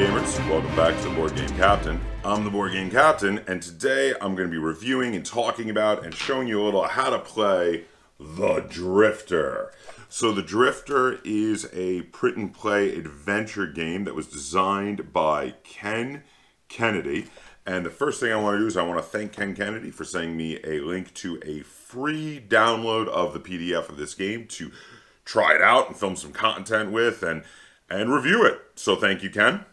gamers, welcome back to Board Game Captain. I'm the Board Game Captain, and today I'm going to be reviewing and talking about and showing you a little how to play the Drifter. So the Drifter is a print and play adventure game that was designed by Ken Kennedy. And the first thing I want to do is I want to thank Ken Kennedy for sending me a link to a free download of the PDF of this game to try it out and film some content with and review it. So thank you, Ken.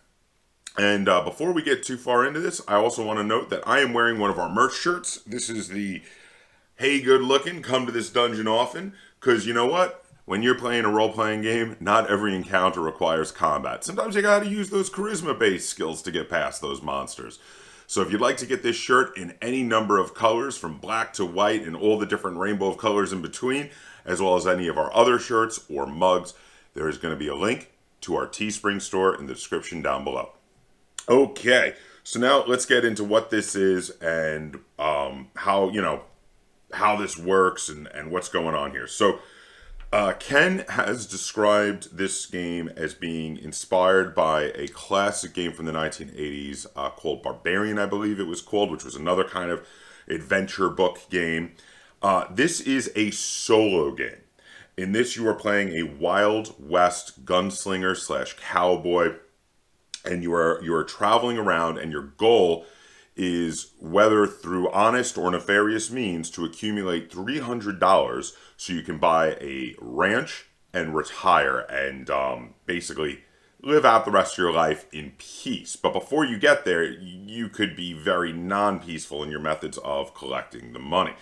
And before we get too far into this, I also want to note that I am wearing one of our merch shirts. This is the "Hey, good looking, come to this dungeon often," because you know what? When you're playing a role-playing game, not every encounter requires combat. Sometimes you gotta use those charisma-based skills to get past those monsters. So if you'd like to get this shirt in any number of colors, from black to white and all the different rainbow of colors in between, as well as any of our other shirts or mugs, there is going to be a link to our Teespring store in the description down below. Okay, so now let's get into what this is and how this works and what's going on here. So Ken has described this game as being inspired by a classic game from the 1980s called Barbarian, I believe it was called, which was another kind of adventure book game. This is a solo game. In this, you are playing a Wild West gunslinger / cowboy, and you are traveling around, and your goal is, whether through honest or nefarious means, to accumulate $300 so you can buy a ranch and retire and basically live out the rest of your life in peace. But before you get there, you could be very non-peaceful in your methods of collecting the money.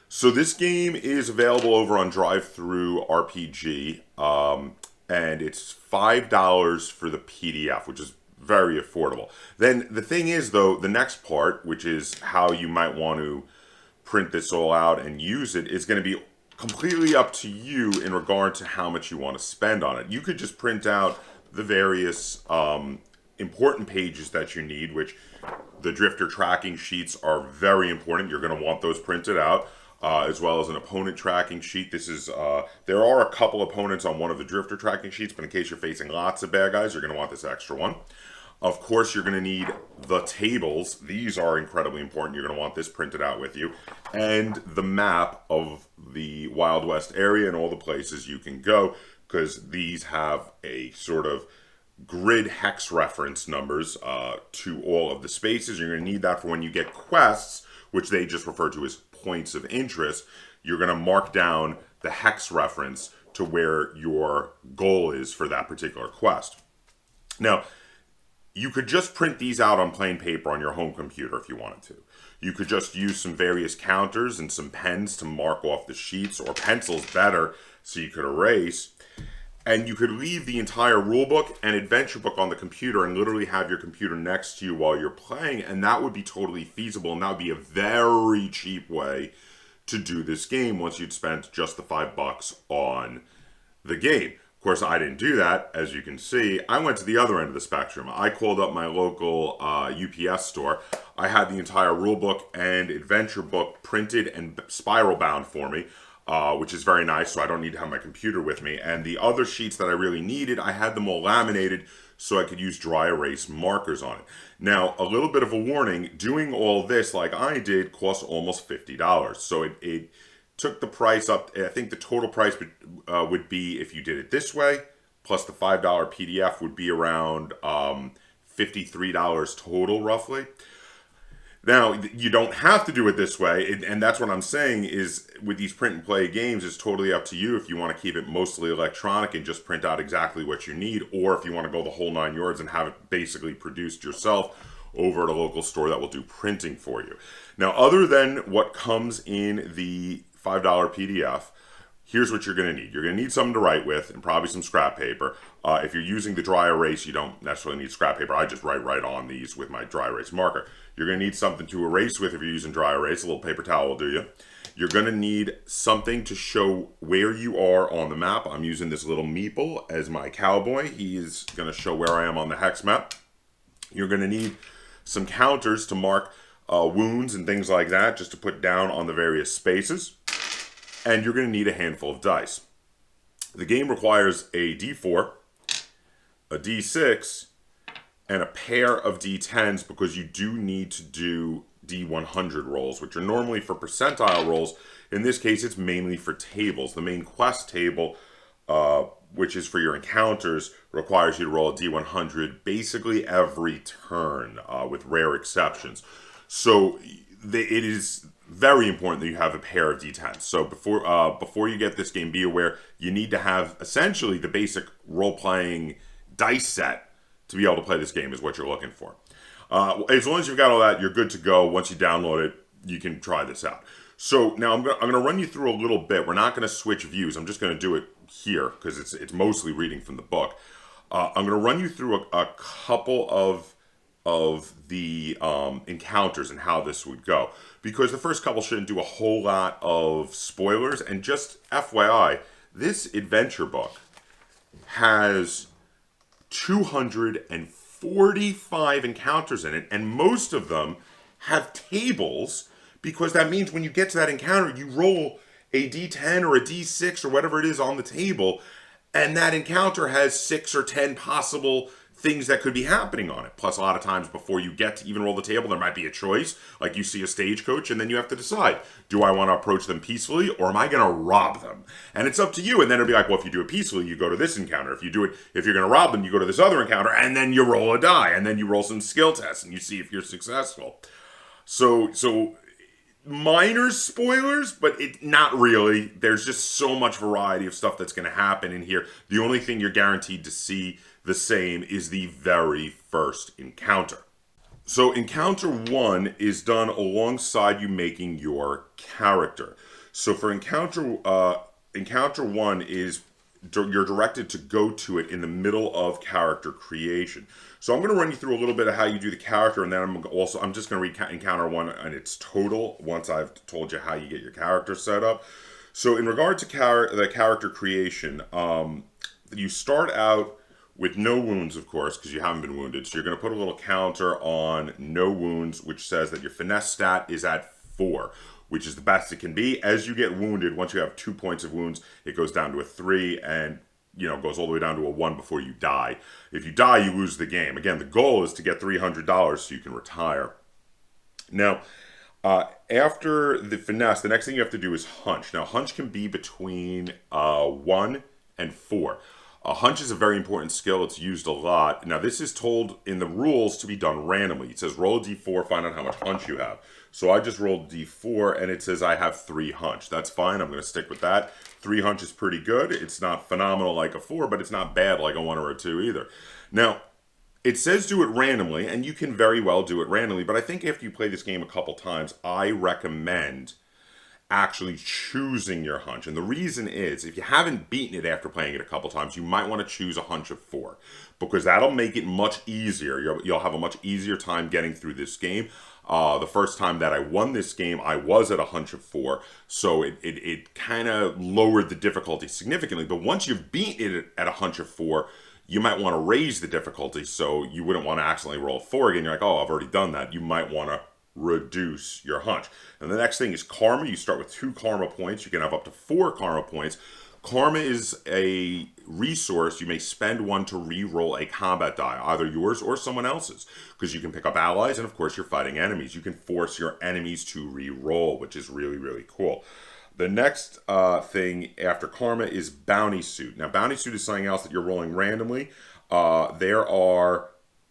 So this game is available over on Drive-Thru RPG, and it's $5 for the PDF, which is very affordable. Then the thing is, though, the next part, which is how you might want to print this all out and use it, is going to be completely up to you in regard to how much you want to spend on it. You could just print out the various important pages that you need, which the Drifter tracking sheets are very important. You're going to want those printed out. As well as an opponent tracking sheet. This is there are a couple opponents on one of the Drifter tracking sheets, but in case you're facing lots of bad guys, you're going to want this extra one. Of course, you're going to need the tables. These are incredibly important. You're going to want this printed out with you. And the map of the Wild West area and all the places you can go, because these have a sort of grid hex reference numbers to all of the spaces. You're going to need that for when you get quests, which they just refer to as points of interest. You're going to mark down the hex reference to where your goal is for that particular quest. Now, you could just print these out on plain paper on your home computer if you wanted to. You could just use some various counters and some pens to mark off the sheets, or pencils better, so you could erase. And you could leave the entire rulebook and adventure book on the computer and literally have your computer next to you while you're playing, and that would be totally feasible, and that would be a very cheap way to do this game once you'd spent just the $5 on the game. Of course, I didn't do that, as you can see. I went to the other end of the spectrum. I called up my local UPS store. I had the entire rulebook and adventure book printed and spiral bound for me. Which is very nice, so I don't need to have my computer with me. And the other sheets that I really needed, I had them all laminated so I could use dry erase markers on it. Now, a little bit of a warning, doing all this like I did cost almost $50. So it took the price up. I think the total price would be, if you did it this way, plus the $5 PDF, would be around $53 total, roughly. Now, you don't have to do it this way, and that's what I'm saying is, with these print and play games, it's totally up to you if you want to keep it mostly electronic and just print out exactly what you need, or if you want to go the whole 9 yards and have it basically produced yourself over at a local store that will do printing for you. Now, other than what comes in the $5 PDF, here's what you're going to need. You're going to need something to write with, and probably some scrap paper. If you're using the dry erase, you don't necessarily need scrap paper. I just write right on these with my dry erase marker. You're going to need something to erase with if you're using dry erase. A little paper towel will do you. You're going to need something to show where you are on the map. I'm using this little meeple as my cowboy. He is going to show where I am on the hex map. You're going to need some counters to mark wounds and things like that, just to put down on the various spaces. And you're going to need a handful of dice. The game requires a D4, a D6, and a pair of D10s because you do need to do D100 rolls, which are normally for percentile rolls. In this case, it's mainly for tables. The main quest table, which is for your encounters, requires you to roll a D100 basically every turn, with rare exceptions. So it is very important that you have a pair of D10s. So before you get this game, be aware you need to have essentially the basic role-playing dice set to be able to play this game is what you're looking for. As long as you've got all that, you're good to go. Once you download it, you can try this out. So now I'm going to run you through a little bit. We're not going to switch views. I'm just going to do it here because it's mostly reading from the book. I'm going to run you through a couple of the encounters and how this would go, because the first couple shouldn't do a whole lot of spoilers. And just FYI, this adventure book has 245 encounters in it, and most of them have tables, because that means when you get to that encounter, you roll a d10 or a d6 or whatever it is on the table, and that encounter has 6 or 10 possible things that could be happening on it. Plus, a lot of times before you get to even roll the table, there might be a choice, like you see a stagecoach, and then you have to decide, do I want to approach them peacefully, or am I going to rob them? And it's up to you. And then it'll be like, well, if you do it peacefully, you go to this encounter. If you're going to rob them, you go to this other encounter, and then you roll a die, and then you roll some skill tests, and you see if you're successful. So minor spoilers, but not really. There's just so much variety of stuff that's going to happen in here. The only thing you're guaranteed to see the same is the very first encounter. So encounter 1 is done alongside you making your character. So for encounter 1 is you're directed to go to it in the middle of character creation. So I'm going to run you through a little bit of how you do the character, and then I'm just going to read encounter 1 and its total once I've told you how you get your character set up. So in regard to the character creation, you start out with no wounds, of course, because you haven't been wounded. So you're going to put a little counter on no wounds, which says that your finesse stat is at 4, which is the best it can be. As you get wounded, once you have 2 points of wounds, it goes down to a 3 and goes all the way down to a 1 before you die. If you die, you lose the game. Again, the goal is to get $300 so you can retire. Now, after the finesse, the next thing you have to do is hunch. Now, hunch can be between 1 and 4. A hunch is a very important skill. It's used a lot. Now, this is told in the rules to be done randomly. It says roll a d4, find out how much hunch you have. So I just rolled d4, and it says I have 3 hunch. That's fine. I'm going to stick with that. 3 hunch is pretty good. It's not phenomenal like a 4, but it's not bad like a 1 or a 2 either. Now, it says do it randomly, and you can very well do it randomly, but I think after you play this game a couple times, I recommend actually choosing your hunch. And the reason is, if you haven't beaten it after playing it a couple times, you might want to choose a hunch of 4, because that'll make it much easier. You'll have a much easier time getting through this game. The first time that I won this game, I was at a hunch of 4, so it kind of lowered the difficulty significantly. But once you've beaten it at a hunch of 4, you might want to raise the difficulty, so you wouldn't want to accidentally roll a 4 again. You're like, oh, I've already done that. You might want to reduce your hunch. And the next thing is karma. You start with 2 karma points. You can have up to 4 karma points. Karma is a resource. You may spend 1 to re-roll a combat die, either yours or someone else's, because you can pick up allies, and of course you're fighting enemies. You can force your enemies to re-roll, which is really, really cool. The next thing after karma is bounty suit. Now, bounty suit is something else that you're rolling randomly. There are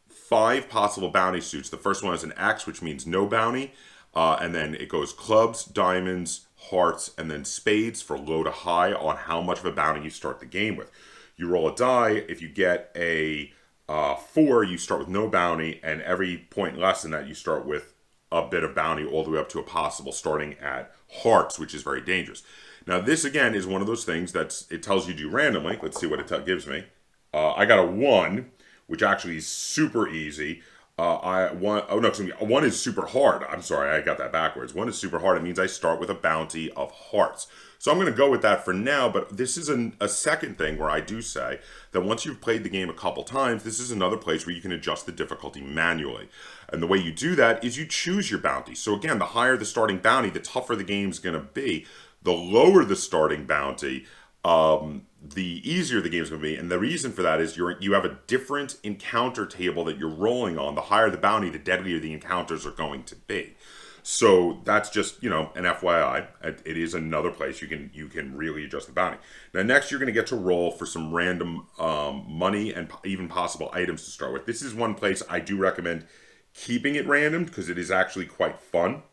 5 possible bounty suits. The first one is an X, which means no bounty. And then it goes clubs, diamonds, hearts, and then spades for low to high on how much of a bounty you start the game with. You roll a die. If you get a 4, you start with no bounty. And every point less than that, you start with a bit of bounty all the way up to a possible starting at hearts, which is very dangerous. Now, this, again, is one of those things it tells you to do randomly. Let's see what it gives me. I got a 1. Which actually is super easy. 1 is super hard. I'm sorry, I got that backwards. 1 is super hard. It means I start with a bounty of hearts. So I'm going to go with that for now, but this is a second thing where I do say that once you've played the game a couple times, this is another place where you can adjust the difficulty manually. And the way you do that is you choose your bounty. So again, the higher the starting bounty, the tougher the game's going to be. The lower the starting bounty, the easier the game's going to be. And the reason for that is you have a different encounter table that you're rolling on. The higher the bounty, the deadlier the encounters are going to be. So that's just, an FYI. It is another place you can really adjust the bounty. Now next you're going to get to roll for some random money and even possible items to start with. This is one place I do recommend keeping it random because it is actually quite fun.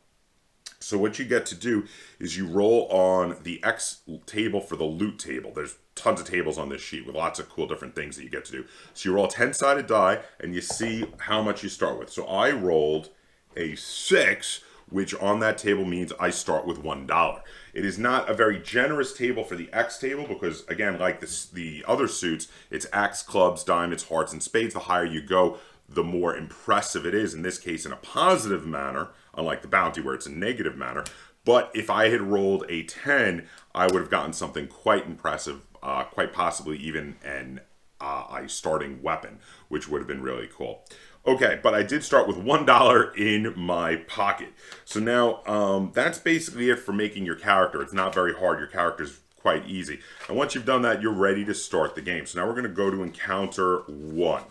So what you get to do is you roll on the X table for the loot table. There's tons of tables on this sheet with lots of cool different things that you get to do. So you roll a 10-sided die and you see how much you start with. So I rolled a 6, which on that table means I start with $1. It is not a very generous table for the X table because, again, like the other suits, it's X, clubs, diamonds, hearts, and spades. The higher you go, the more impressive it is, in this case in a positive manner, unlike the bounty where it's a negative manner. But if I had rolled a 10, I would have gotten something quite impressive, quite possibly even a starting weapon, which would have been really cool. Okay, but I did start with $1 in my pocket. So now that's basically it for making your character. It's not very hard. Your character's quite easy. And once you've done that, you're ready to start the game. So now we're going to go to Encounter 1.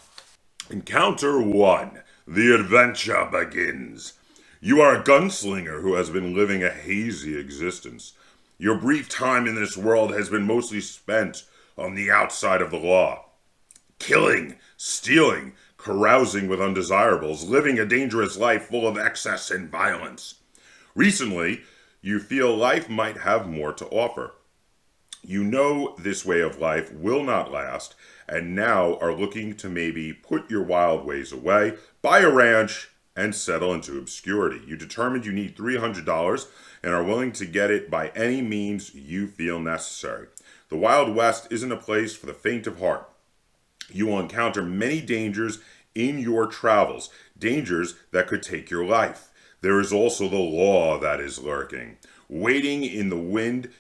Encounter 1. The adventure begins. You are a gunslinger who has been living a hazy existence. Your brief time in this world has been mostly spent on the outside of the law. Killing, stealing, carousing with undesirables, living a dangerous life full of excess and violence. Recently, you feel life might have more to offer. You know this way of life will not last, and now are looking to maybe put your wild ways away, buy a ranch, and settle into obscurity. You determined you need $300 and are willing to get it by any means you feel necessary. The Wild West isn't a place for the faint of heart. You will encounter many dangers in your travels, dangers that could take your life. There is also the law that is lurking, waiting in the wind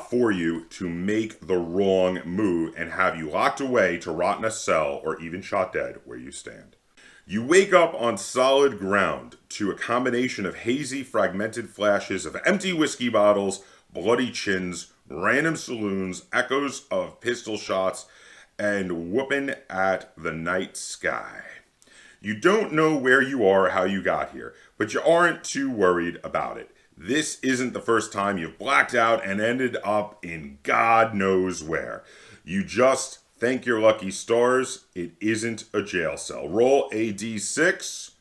for you to make the wrong move and have you locked away to rot in a cell or even shot dead where you stand. You wake up on solid ground to a combination of hazy, fragmented flashes of empty whiskey bottles, bloody chins, random saloons, echoes of pistol shots, and whooping at the night sky. You don't know where you are or how you got here, but you aren't too worried about it. This isn't the first time you've blacked out and ended up in God knows where. You just thank your lucky stars it isn't a jail cell. Roll a d6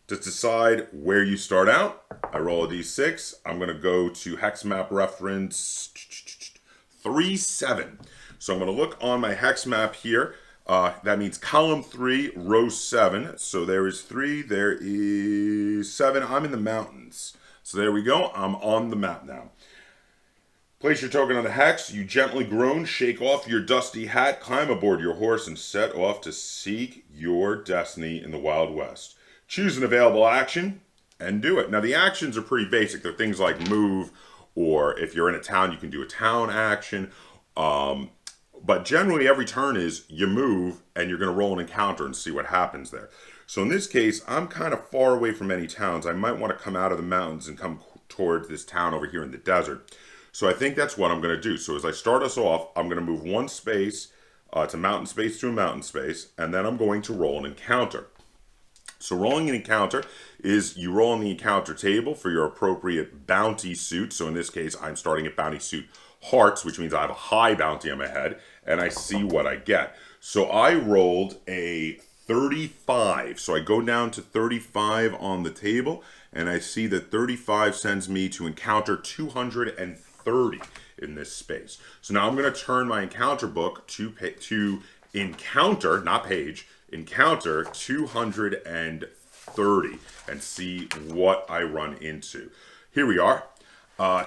to decide where you start out. I roll a d6. I'm going to go to hex map reference 37. So I'm going to look on my hex map here. That means column 3, row 7. So there is 3, there is 7. I'm in the mountains. So there we go. I'm on the map now. Place your token on the hex. You gently groan, shake off your dusty hat, climb aboard your horse, and set off to seek your destiny in the Wild West. Choose an available action and do it. Now the actions are pretty basic. They're things like move, or if you're in a town, you can do a town action. But generally every turn is you move and you're going to roll an encounter and see what happens there. So in this case, I'm kind of far away from any towns. I might want to come out of the mountains and come towards this town over here in the desert. So I think that's what I'm going to do. So as I start us off, I'm going to move one space to mountain space to a mountain space, and then I'm going to roll an encounter. So rolling an encounter is you roll on the encounter table for your appropriate bounty suit. So in this case, I'm starting at bounty suit hearts, which means I have a high bounty on my head, and I see what I get. So I rolled a 35. So I go down to 35 on the table, and I see that 35 sends me to encounter 230 in this space. So now I'm going to turn my encounter book to encounter, not page, encounter 230 and see what I run into. Here we are.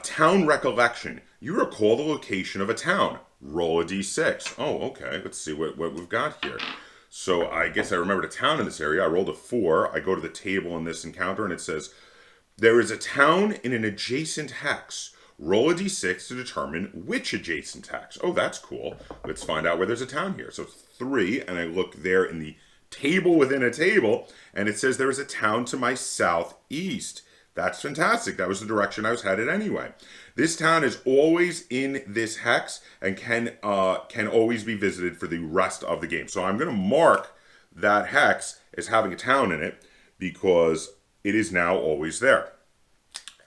Town recollection. You recall the location of a town. Roll a d6. Oh, okay. Let's see what we've got here. So I guess I remembered a town in this area. I rolled a 4. I go to the table in this encounter and it says, there is a town in an adjacent hex. Roll a d6 to determine which adjacent hex. Oh, that's cool. Let's find out where there's a town here. So 3, and I look there in the table within a table, and it says there is a town to my southeast. That's fantastic. That was the direction I was headed anyway. This town is always in this hex and can always be visited for the rest of the game. So I'm going to mark that hex as having a town in it because it is now always there.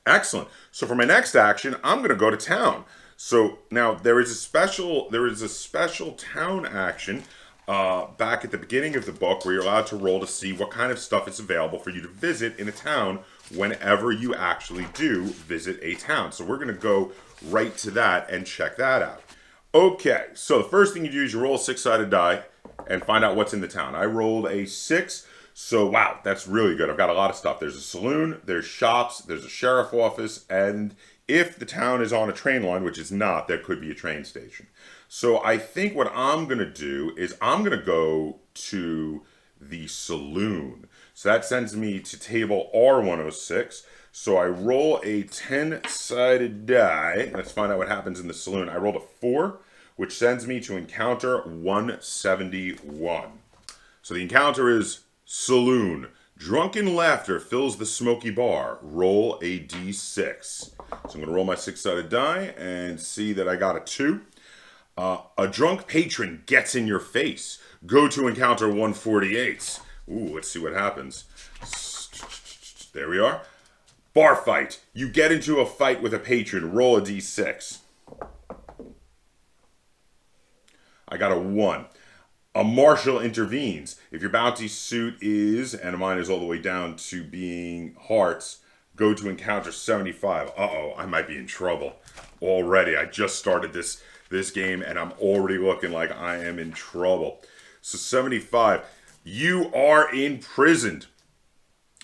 Excellent. So for my next action, I'm going to go to town. So now there is a special town action back at the beginning of the book where you're allowed to roll to see what kind of stuff is available for you to visit in a town whenever you actually do visit a town. So we're going to go right to that and check that out. Okay, so the first thing you do is you roll a 6-sided die and find out what's in the town. I rolled a 6, so wow, that's really good. I've got a lot of stuff. There's a saloon, there's shops, there's a sheriff office, and if the town is on a train line, which is not, there could be a train station. So I think what I'm going to do is I'm going to go to the saloon. So that sends me to table R106. So I roll a 10-sided die. Let's find out what happens in the saloon. I rolled a 4, which sends me to encounter 171. So the encounter is saloon. Drunken laughter fills the smoky bar. Roll a d6. So I'm going to roll my 6-sided die and see that I got a 2. A drunk patron gets in your face. Go to encounter 148. Ooh, let's see what happens. There we are. Bar fight. You get into a fight with a patron. Roll a d6. I got a 1. A marshal intervenes. If your bounty suit is, and mine is all the way down to being hearts, go to encounter 75. Uh-oh, I might be in trouble already. I just started this game and I'm already looking like I am in trouble. So 75, you are imprisoned.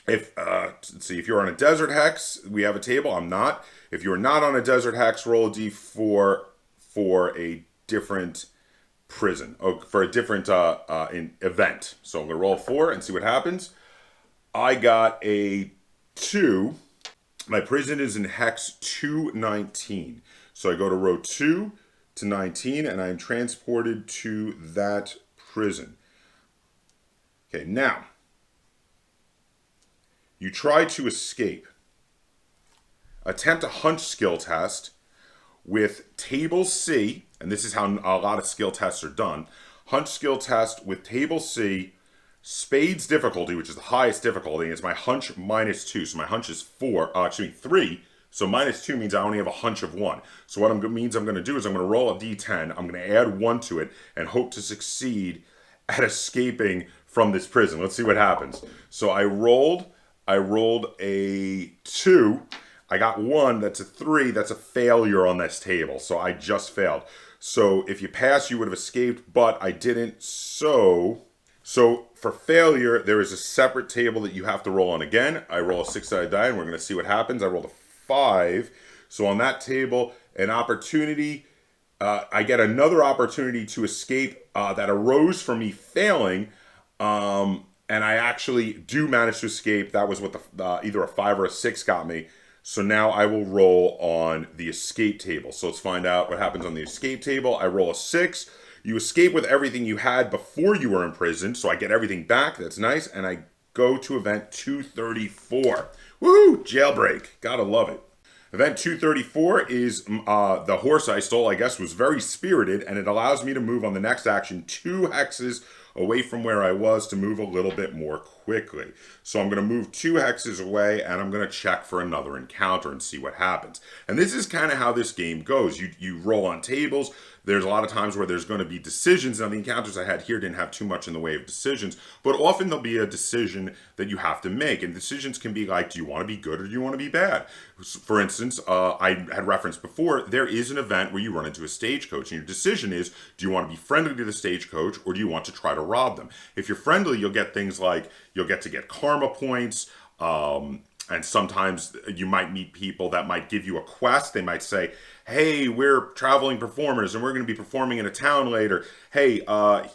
If let's see, if you're on a desert hex, we have a table. I'm not. If you're not on a desert hex, roll a d4 for a different prison, for a different event. So I'm gonna roll 4 and see what happens. I got a 2. My prison is in hex 219. So I go to row 2 to 19 and I'm transported to that prison. Okay, now you try to escape. Attempt a hunch skill test with table C, and this is how a lot of skill tests are done. Hunch skill test with table C, spades difficulty, which is the highest difficulty, and it's my hunch -2. So my hunch is 3. So -2 means I only have a hunch of 1. So what means I'm going to do is I'm going to roll a d10. I'm going to add 1 to it and hope to succeed at escaping from this prison. Let's see what happens. So I rolled a 2. I got 1. That's a 3. That's a failure on this table. So I just failed. So if you pass, you would have escaped, but I didn't. So for failure, there is a separate table that you have to roll on again. I roll a 6-sided die, and we're going to see what happens. I rolled a 5. So on that table, an opportunity, I get another opportunity to escape that arose from me failing, and I actually do manage to escape. That was what either a 5 or a 6 got me. So now I will roll on the escape table. So let's find out what happens on the escape table. I roll a 6. You escape with everything you had before you were imprisoned, so I get everything back. That's nice, and I go to event 234. Woohoo! Jailbreak. Gotta love it. Event 234 is the horse I stole, I guess, was very spirited, and it allows me to move on the next action 2 hexes away from where I was to move a little bit more quickly. So I'm going to move 2 hexes away, and I'm going to check for another encounter and see what happens. And this is kind of how this game goes. You roll on tables. There's a lot of times where there's going to be decisions. Now, the encounters I had here didn't have too much in the way of decisions, but often there'll be a decision that you have to make. And decisions can be like, do you want to be good or do you want to be bad? For instance, I had referenced before, there is an event where you run into a stagecoach, and your decision is, do you want to be friendly to the stagecoach or do you want to try to rob them? If you're friendly, you'll get things like, you'll get to get karma points, and sometimes you might meet people that might give you a quest. They might say, hey, we're traveling performers and we're going to be performing in a town later. Hey,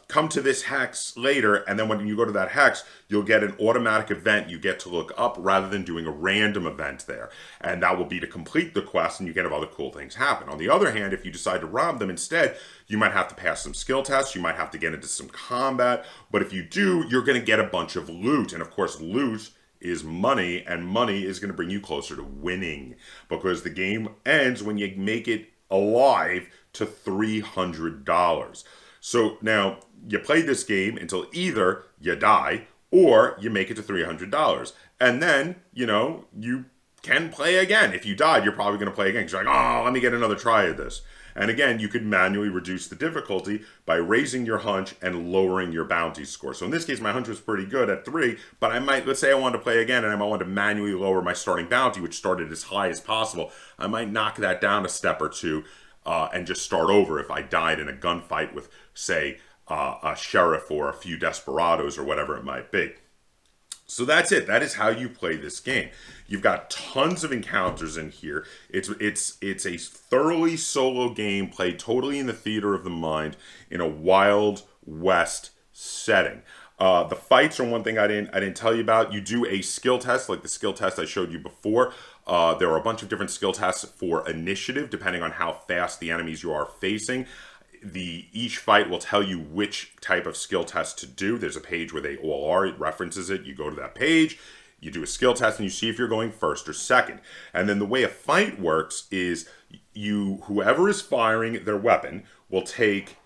come to this hex later. And then when you go to that hex, you'll get an automatic event you get to look up rather than doing a random event there. And that will be to complete the quest, and you can have other cool things happen. On the other hand, if you decide to rob them instead, you might have to pass some skill tests. You might have to get into some combat. But if you do, you're going to get a bunch of loot. And of course, loot is money, and money is going to bring you closer to winning because the game ends when you make it alive to $300. So now you play this game until either you die or you make it to $300. And then, you can play again. If you died, you're probably going to play again because you're like, oh, let me get another try at this. And again, you could manually reduce the difficulty by raising your hunch and lowering your bounty score. So in this case, my hunch was pretty good at 3, but let's say I wanted to play again and I might want to manually lower my starting bounty, which started as high as possible. I might knock that down a step or two and just start over if I died in a gunfight with, say, a sheriff or a few desperados or whatever it might be. So that's it. That is how you play this game. You've got tons of encounters in here. It's a thoroughly solo game played totally in the theater of the mind in a Wild West setting. The fights are one thing I didn't tell you about. You do a skill test, like the skill test I showed you before. There are a bunch of different skill tests for initiative, depending on how fast the enemies you are facing. Each fight will tell you which type of skill test to do. There's a page where they all are. It references it. You go to that page, you do a skill test, and you see if you're going first or second. And then the way a fight works is whoever is firing their weapon will take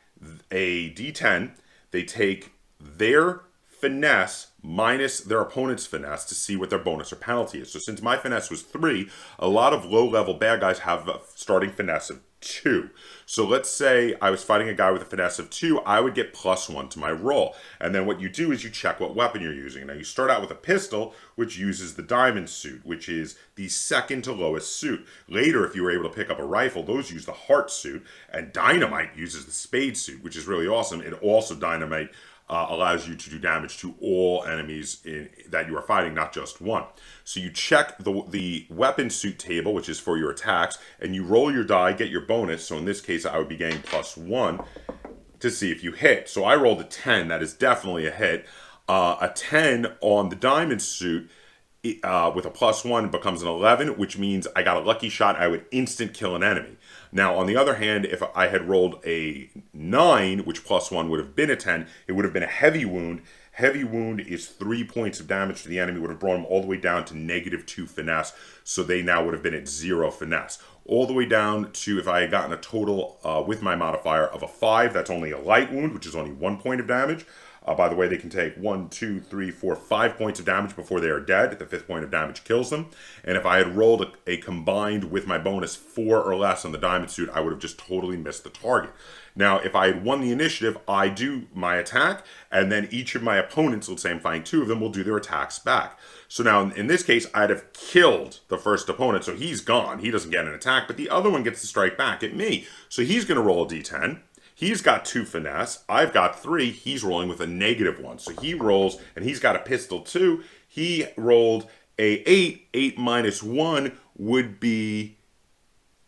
a D10. They take their finesse minus their opponent's finesse to see what their bonus or penalty is. So since my finesse was 3, a lot of low-level bad guys have a starting finesse of 2. So let's say I was fighting a guy with a finesse of 2, I would get +1 to my roll. And then what you do is you check what weapon you're using. Now you start out with a pistol, which uses the diamond suit, which is the second to lowest suit. Later, if you were able to pick up a rifle, those use the heart suit, and dynamite uses the spade suit, which is really awesome. It also, dynamite allows you to do damage to all enemies that you are fighting, not just one. So you check the weapon suit table, which is for your attacks, and you roll your die, get your bonus. So in this case, I would be getting +1 to see if you hit. So I rolled a 10. That is definitely a hit. A 10 on the diamond suit with a +1 becomes an 11, which means I got a lucky shot. I would instant kill an enemy. Now, on the other hand, if I had rolled a 9, which +1 would have been a 10, it would have been a heavy wound. Heavy wound is 3 points of damage to the enemy, would have brought them all the way down to -2 finesse, so they now would have been at 0 finesse. All the way down to, if I had gotten a total with my modifier of a 5, that's only a light wound, which is only 1 point of damage. By the way, they can take 1, 2, 3, 4, 5 points of damage before they are dead. The 5th point of damage kills them. And if I had rolled a combined with my bonus 4 or less on the diamond suit, I would have just totally missed the target. Now, if I had won the initiative, I do my attack, and then each of my opponents, let's say I'm fighting 2 of them, will do their attacks back. So now, in this case, I'd have killed the first opponent, so he's gone. He doesn't get an attack, but the other one gets to strike back at me. So he's going to roll a d10. He's got 2 finesse. I've got 3. He's rolling with a -1. So he rolls, and he's got a pistol too. He rolled a 8. 8 minus 1 would be,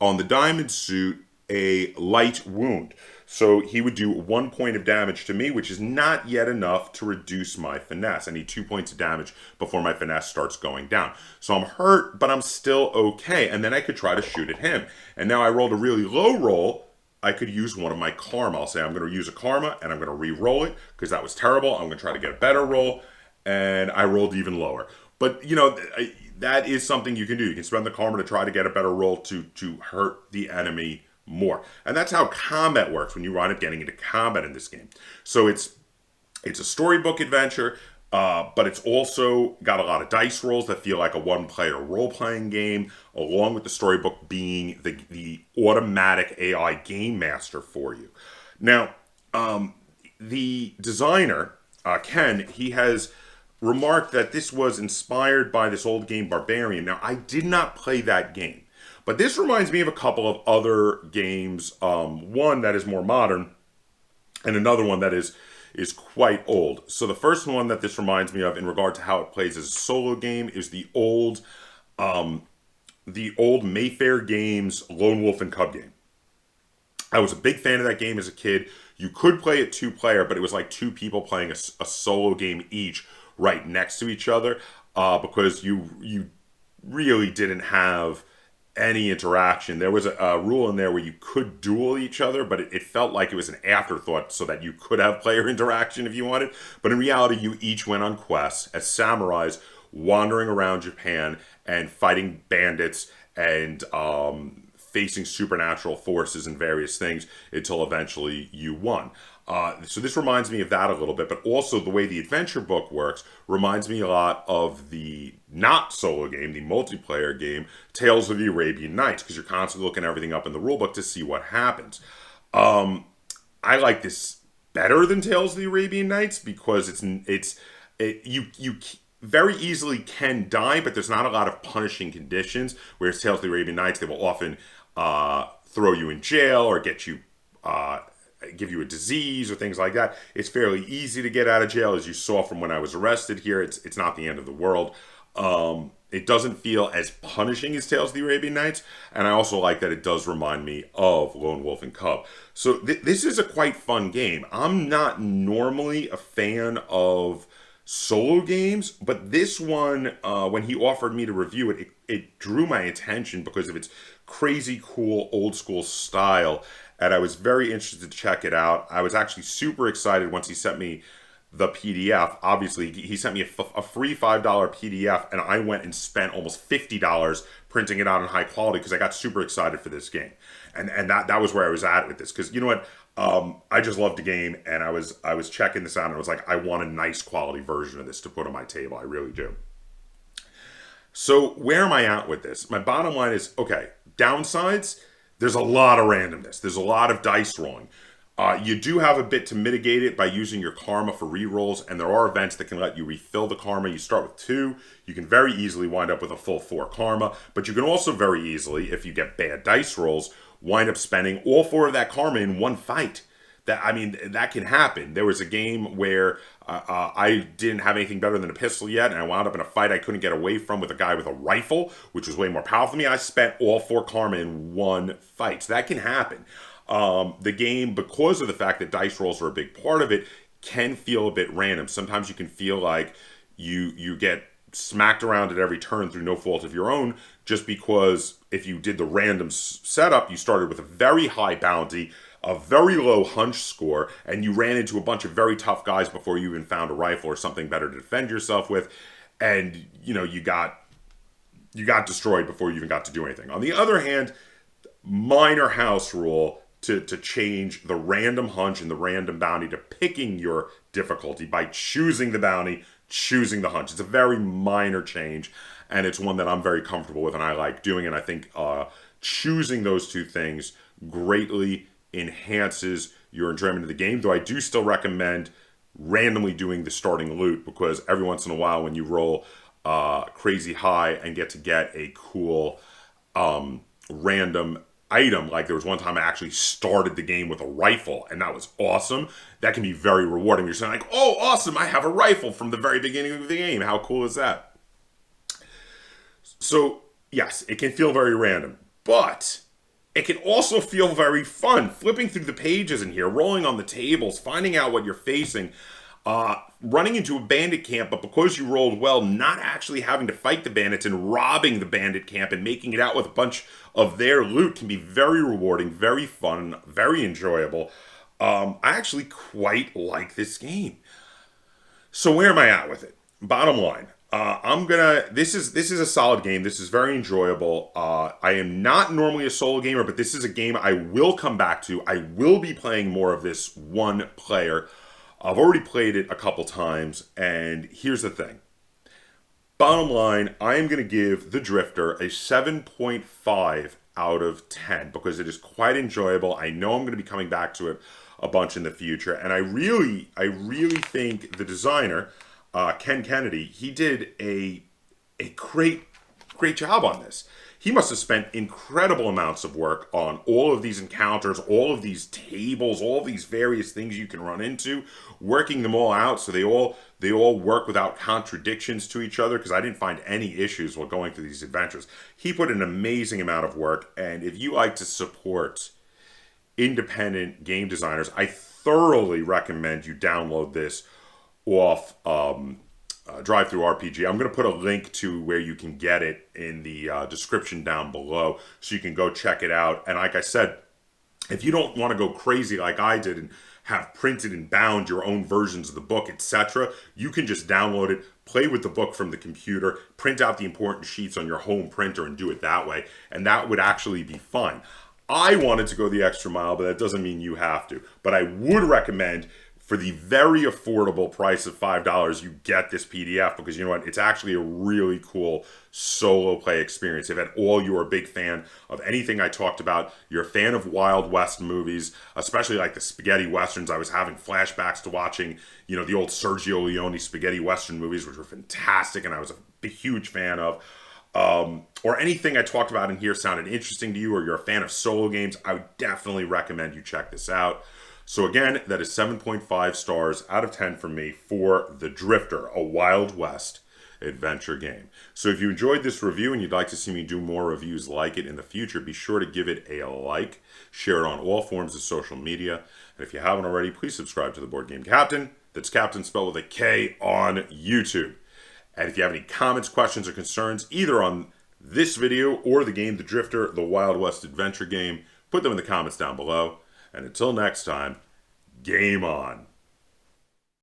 on the diamond suit, a light wound. So he would do 1 point of damage to me, which is not yet enough to reduce my finesse. I need 2 points of damage before my finesse starts going down. So I'm hurt, but I'm still okay. And then I could try to shoot at him. And now I rolled a really low roll. I could use one of my karma. I'll say I'm going to use a karma, and I'm going to re-roll it, because that was terrible. I'm going to try to get a better roll, and I rolled even lower. But, that is something you can do. You can spend the karma to try to get a better roll to hurt the enemy more. And that's how combat works when you wind up getting into combat in this game. So it's a storybook adventure, but it's also got a lot of dice rolls that feel like a one-player role-playing game, along with the storybook being the automatic AI game master for you. Now, the designer, Ken, he has remarked that this was inspired by this old game, Barbarian. Now, I did not play that game, but this reminds me of a couple of other games, one that is more modern, and another one that is quite old. So the first one that this reminds me of in regard to how it plays as a solo game is the old Mayfair Games Lone Wolf and Cub game. I was a big fan of that game as a kid. You could play it 2-player, but it was like 2 people playing a solo game each right next to each other, because you really didn't have any interaction. There was a rule in there where you could duel each other, but it felt like it was an afterthought so that you could have player interaction if you wanted. But in reality, you each went on quests as samurais wandering around Japan and fighting bandits and facing supernatural forces and various things until eventually you won. So this reminds me of that a little bit, but also the way the adventure book works reminds me a lot of the not solo game, the multiplayer game, Tales of the Arabian Nights, because you're constantly looking everything up in the rulebook to see what happens. I like this better than Tales of the Arabian Nights because you very easily can die, but there's not a lot of punishing conditions. Whereas Tales of the Arabian Nights, they will often throw you in jail or get you give you a disease or things like that. It's fairly easy to get out of jail, as you saw from when I was arrested here. It's not the end of the world. It doesn't feel as punishing as Tales of the Arabian Nights, and I also like that it does remind me of Lone Wolf and Cub. So this is a quite fun game. I'm not normally a fan of solo games, but this one, when he offered me to review it, it drew my attention because of its crazy cool old school style, and I was very interested to check it out. I was actually super excited once he sent me the PDF. Obviously, he sent me a free $5 PDF, and I went and spent almost $50 printing it out in high quality because I got super excited for this game. And that was where I was at with this, because you know what? I just loved the game, and I was checking this out, and I was like, I want a nice quality version of this to put on my table. I really do. So where am I at with this? My bottom line is, okay, downsides, there's a lot of randomness. There's a lot of dice rolling. You do have a bit to mitigate it by using your karma for rerolls, and there are events that can let you refill the karma. You start with 2. You can very easily wind up with a full 4 karma, but you can also very easily, if you get bad dice rolls, wind up spending all 4 of that karma in one fight. That can happen. There was a game where I didn't have anything better than a pistol yet, and I wound up in a fight I couldn't get away from with a guy with a rifle, which was way more powerful than me. I spent all 4 karma in one fight. So that can happen. The game, because of the fact that dice rolls are a big part of it, can feel a bit random. Sometimes you can feel like you get smacked around at every turn through no fault of your own, just because if you did the random setup, you started with a very high bounty, a very low hunch score, and you ran into a bunch of very tough guys before you even found a rifle or something better to defend yourself with, and you got destroyed before you even got to do anything. On the other hand, minor house rule to change the random hunch and the random bounty to picking your difficulty by choosing the bounty, choosing the hunch. It's a very minor change, and it's one that I'm very comfortable with and I like doing, and I think choosing those two things greatly enhances your enjoyment of the game, though I do still recommend randomly doing the starting loot, because every once in a while when you roll crazy high and get a cool random item, like there was one time I actually started the game with a rifle, and that was awesome. That can be very rewarding. You're saying like, oh, awesome, I have a rifle from the very beginning of the game. How cool is that? So, yes, it can feel very random, but it can also feel very fun. Flipping through the pages in here, rolling on the tables, finding out what you're facing, running into a bandit camp, but because you rolled well, not actually having to fight the bandits and robbing the bandit camp and making it out with a bunch of their loot can be very rewarding, very fun, very enjoyable. I actually quite like this game. So where am I at with it? Bottom line, this is a solid game. This is very enjoyable. I am not normally a solo gamer, but this is a game I will come back to. I will be playing more of this one player. I've already played it a couple times, and here's the thing. Bottom line, I am going to give The Drifter a 7.5 out of 10 because it is quite enjoyable. I know I'm going to be coming back to it a bunch in the future, and I really think the designer, Ken Kennedy, he did a great job on this. He must have spent incredible amounts of work on all of these encounters, all of these tables, all these various things you can run into, working them all out so they all work without contradictions to each other, because I didn't find any issues while going through these adventures. He put an amazing amount of work, and if you like to support independent game designers, I thoroughly recommend you download this off Drive Through RPG. I'm going to put a link to where you can get it in the description down below, so you can go check it out. And like I said, if you don't want to go crazy like I did and have printed and bound your own versions of the book, etc., you can just download it, play with the book from the computer, print out the important sheets on your home printer and do it that way, and that would actually be fun. I wanted to go the extra mile, but that doesn't mean you have to. But I would recommend, for the very affordable price of $5, you get this PDF, because you know what? It's actually a really cool solo play experience. If at all you are a big fan of anything I talked about, you're a fan of Wild West movies, especially like the spaghetti westerns. I was having flashbacks to watching, you know, the old Sergio Leone spaghetti western movies, which were fantastic, and I was a huge fan of. Or anything I talked about in here sounded interesting to you, or you're a fan of solo games, I would definitely recommend you check this out. So again, that is 7.5 stars out of 10 for me for The Drifter, a Wild West adventure game. So if you enjoyed this review and you'd like to see me do more reviews like it in the future, be sure to give it a like, share it on all forms of social media, and if you haven't already, please subscribe to the Board Game Captain. That's Captain spelled with a K on YouTube. And if you have any comments, questions, or concerns, either on this video or the game The Drifter, the Wild West adventure game, put them in the comments down below. And until next time, game on.